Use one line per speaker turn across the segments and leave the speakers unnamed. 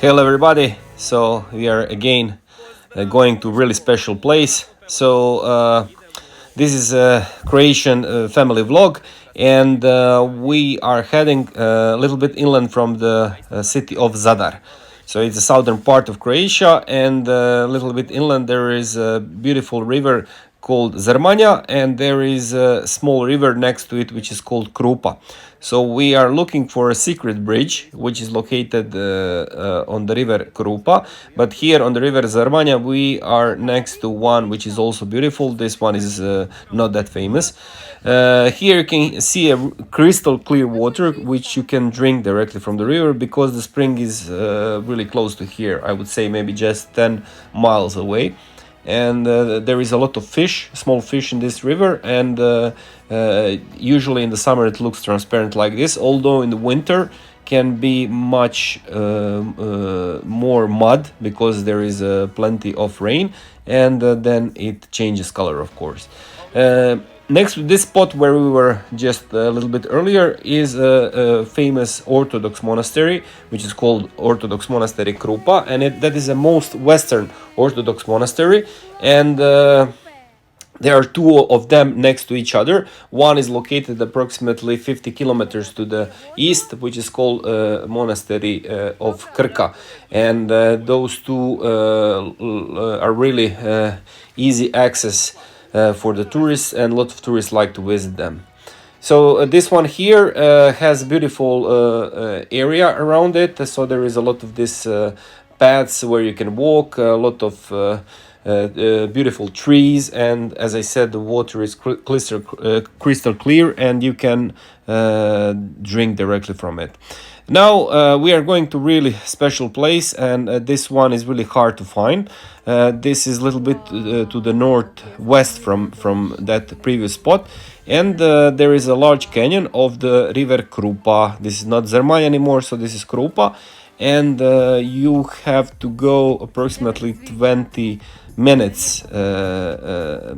Hello everybody. So we are again going to a really special place. This is a Croatian family vlog, and we are heading a little bit inland from the city of Zadar. So it's the southern part of Croatia, and a little bit inland there is a beautiful river called Zrmanja, and there is a small river next to it which is called Krupa. So we are looking for a secret bridge which is located on the river Krupa, but here on the river Zrmanja we are next to one which is also beautiful. This one is not that famous. Here you can see a crystal clear water which you can drink directly from the river, because the spring is really close to here. I would say maybe just 10 miles away, and there is a lot of fish, small fish in this river, and usually in the summer it looks transparent like this, although in the winter can be much more mud, because there is plenty of rain, and then it changes color, of course. Next to this spot where we were just a little bit earlier is a famous Orthodox monastery, which is called Orthodox Monastery Krupa, and that is the most western Orthodox monastery, and there are two of them next to each other. One is located approximately 50 kilometers to the east, which is called Monastery of Krka, and those two are really easy access for the tourists, and a lot of tourists like to visit them. So this one here has a beautiful area around it. So there is a lot of this paths where you can walk, a lot of beautiful trees, and as I said, the water is crystal clear, and you can drink directly from it. Now we are going to really special place, and this one is really hard to find. This is a little bit to the northwest from that previous spot, and there is a large canyon of the river Krupa. This is not Zrmanja anymore, so this is Krupa, and you have to go approximately 20 minutes to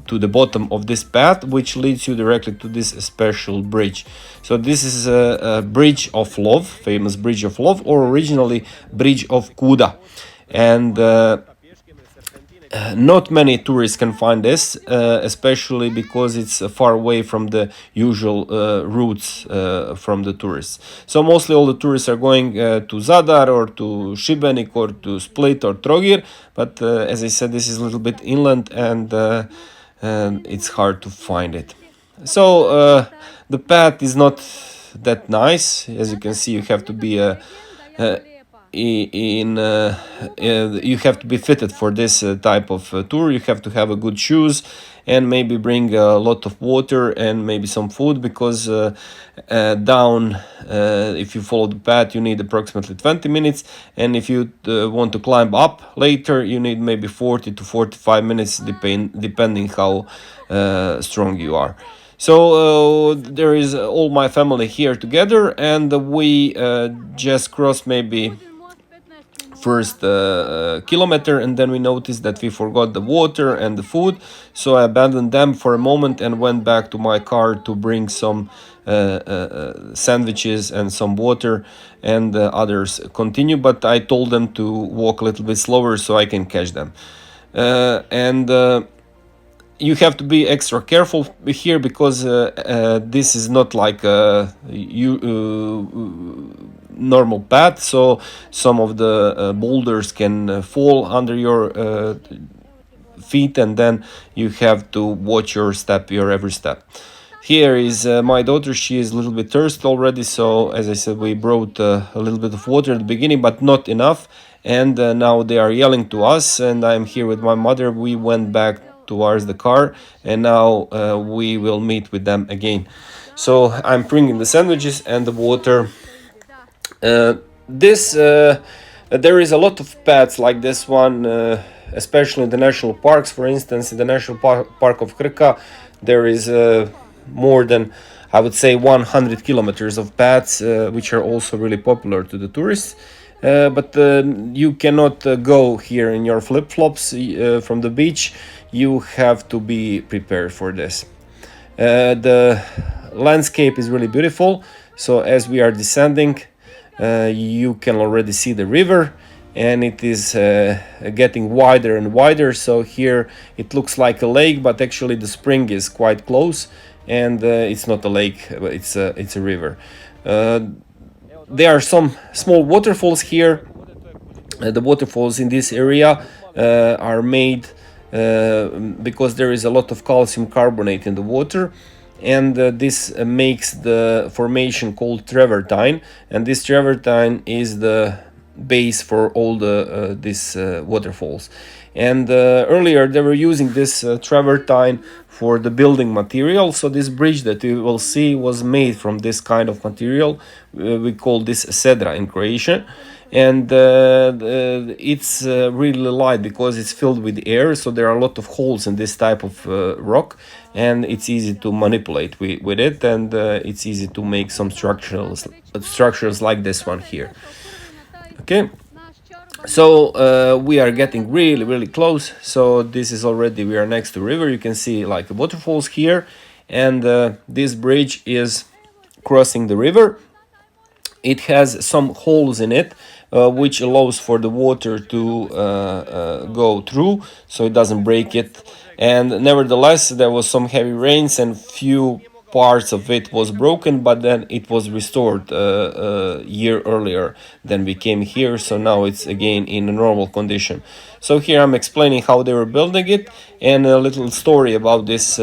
the bottom of this path, which leads you directly to this special bridge. So this is a bridge of love, famous bridge of love, or originally bridge of Kuda, and not many tourists can find this, especially because it's far away from the usual routes from the tourists. So mostly all the tourists are going to Zadar or to Šibenik or to Split or Trogir, but as I said, this is a little bit inland, and it's hard to find it. So the path is not that nice. As you can see, you have to be you have to be fitted for this type of tour. You have to have a good shoes, and maybe bring a lot of water and maybe some food, because down if you follow the path you need approximately 20 minutes, and if you want to climb up later you need maybe 40 to 45 minutes, depending how strong you are. So there is all my family here together, and we just crossed maybe first kilometer, and then we noticed that we forgot the water and the food, so I abandoned them for a moment and went back to my car to bring some sandwiches and some water, and others continue, but I told them to walk a little bit slower so I can catch them. You have to be extra careful here, because this is not like a normal path, so some of the boulders can fall under your feet, and then you have to watch your every step. Here is my daughter. She is a little bit thirsty already, so as I said, we brought a little bit of water at the beginning, but not enough, and now they are yelling to us, and I'm here with my mother. We went back towards the car, and now we will meet with them again. So I'm bringing the sandwiches and the water. There is a lot of paths like this one, especially in the national parks. For instance, in the national park of Krka, there is more than, I would say, 100 kilometers of paths, which are also really popular to the tourists. But you cannot go here in your flip-flops from the beach. You have to be prepared for this. The landscape is really beautiful. So as we are descending, you can already see the river, and it is getting wider and wider. So here it looks like a lake, but actually the spring is quite close, and it's not a lake, but it's a river. There are some small waterfalls here. The waterfalls in this area are made because there is a lot of calcium carbonate in the water, and this makes the formation called travertine, and this travertine is the base for all the these waterfalls. And earlier they were using this travertine for the building material. So this bridge that you will see was made from this kind of material. We call this cedra in Croatian, and it's really light because it's filled with air, so there are a lot of holes in this type of rock, and it's easy to manipulate with it, and it's easy to make some structures like this one here. Okay, so we are getting really close. So this is already, we are next to river. You can see like the waterfalls here, and this bridge is crossing the river. It has some holes in it, which allows for the water to go through, so it doesn't break it. And nevertheless, there was some heavy rains, and few parts of it was broken, but then it was restored a year earlier than we came here, so now it's again in a normal condition. So here I'm explaining how they were building it, and a little story about this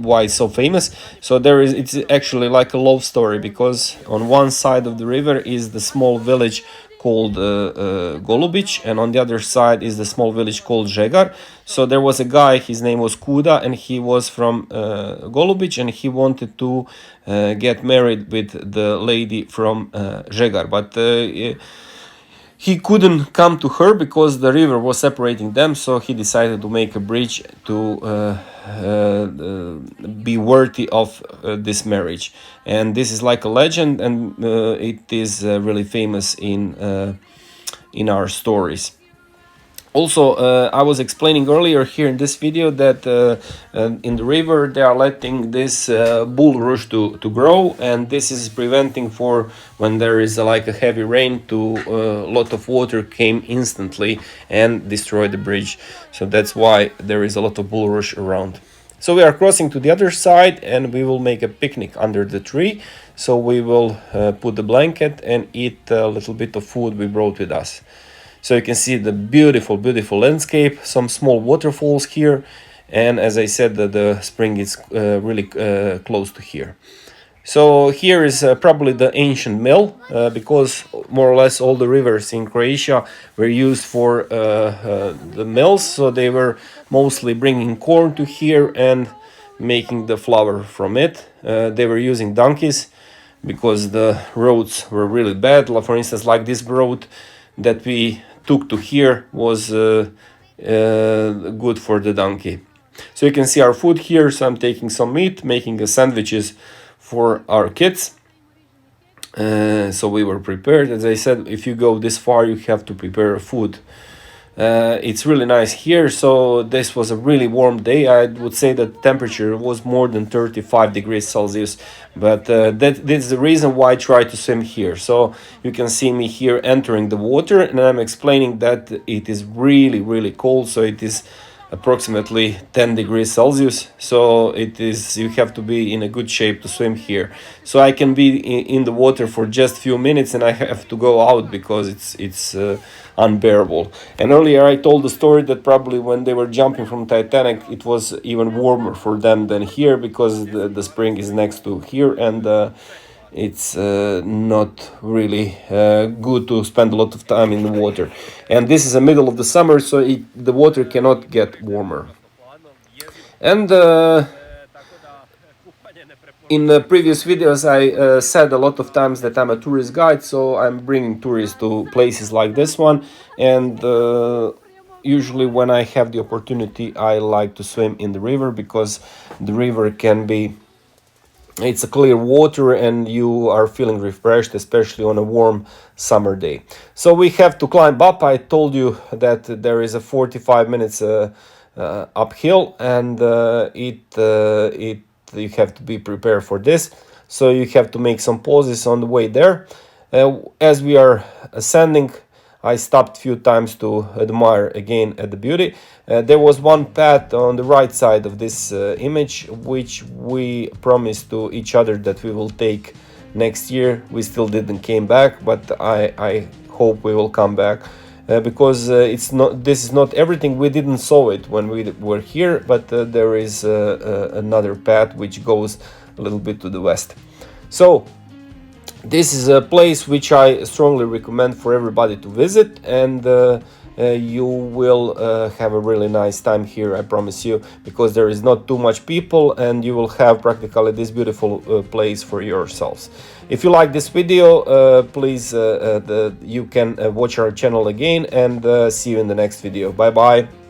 why it's so famous. So it's actually like a love story, because on one side of the river is the small village called Velibit, and on the other side is the small village called Žegar. So there was a guy, his name was Kuda, and he was from Velibit, and he wanted to get married with the lady from Žegar, but he couldn't come to her because the river was separating them, so he decided to make a bridge to be worthy of this marriage. And this is like a legend, and it is really famous in our stories. Also, I was explaining earlier here in this video that in the river they are letting this bulrush to grow, and this is preventing for when there is like a heavy rain to a lot of water came instantly and destroy the bridge. So that's why there is a lot of bulrush around. So we are crossing to the other side, and we will make a picnic under the tree. So we will put the blanket and eat a little bit of food we brought with us. So you can see the beautiful landscape, some small waterfalls here, and as I said, the spring is really close to here. So here is probably the ancient mill, because more or less all the rivers in Croatia were used for the mills, so they were mostly bringing corn to here and making the flour from it. They were using donkeys because the roads were really bad. For instance, like this road that we took to here was good for the donkey. So you can see our food here. So I'm taking some meat, making sandwiches for our kids. So we were prepared. As I said, if you go this far, you have to prepare food. It's really nice here. So this was a really warm day. I would say that temperature was more than 35 degrees Celsius, but that's the reason why I try to swim here. So you can see me here entering the water, and I'm explaining that it is really cold. So it is approximately 10 degrees Celsius, so it is, you have to be in a good shape to swim here. So I can be in the water for just few minutes, and I have to go out because it's unbearable. And earlier I told the story that probably when they were jumping from Titanic, it was even warmer for them than here, because the spring is next to here, and it's not really good to spend a lot of time in the water. And this is the middle of the summer, so the water cannot get warmer. And in the previous videos I said a lot of times that I'm a tourist guide, so I'm bringing tourists to places like this one. And usually when I have the opportunity, I like to swim in the river, because the river can be, it's a clear water and you are feeling refreshed, especially on a warm summer day. So we have to climb up. I told you that there is a 45 minutes uphill, and you have to be prepared for this. so you have to make some pauses on the way there. As we are ascending, I stopped a few times to admire again at the beauty. There was one path on the right side of this image which we promised to each other that we will take next year. We still didn't came back, but I hope we will come back, because this is not everything. We didn't saw it when we were here, but there is another path which goes a little bit to the west. So this is a place which I strongly recommend for everybody to visit, and you will have a really nice time here, I promise you, because there is not too much people and you will have practically this beautiful place for yourselves. If you like this video, please you can watch our channel again, and see you in the next video. Bye bye.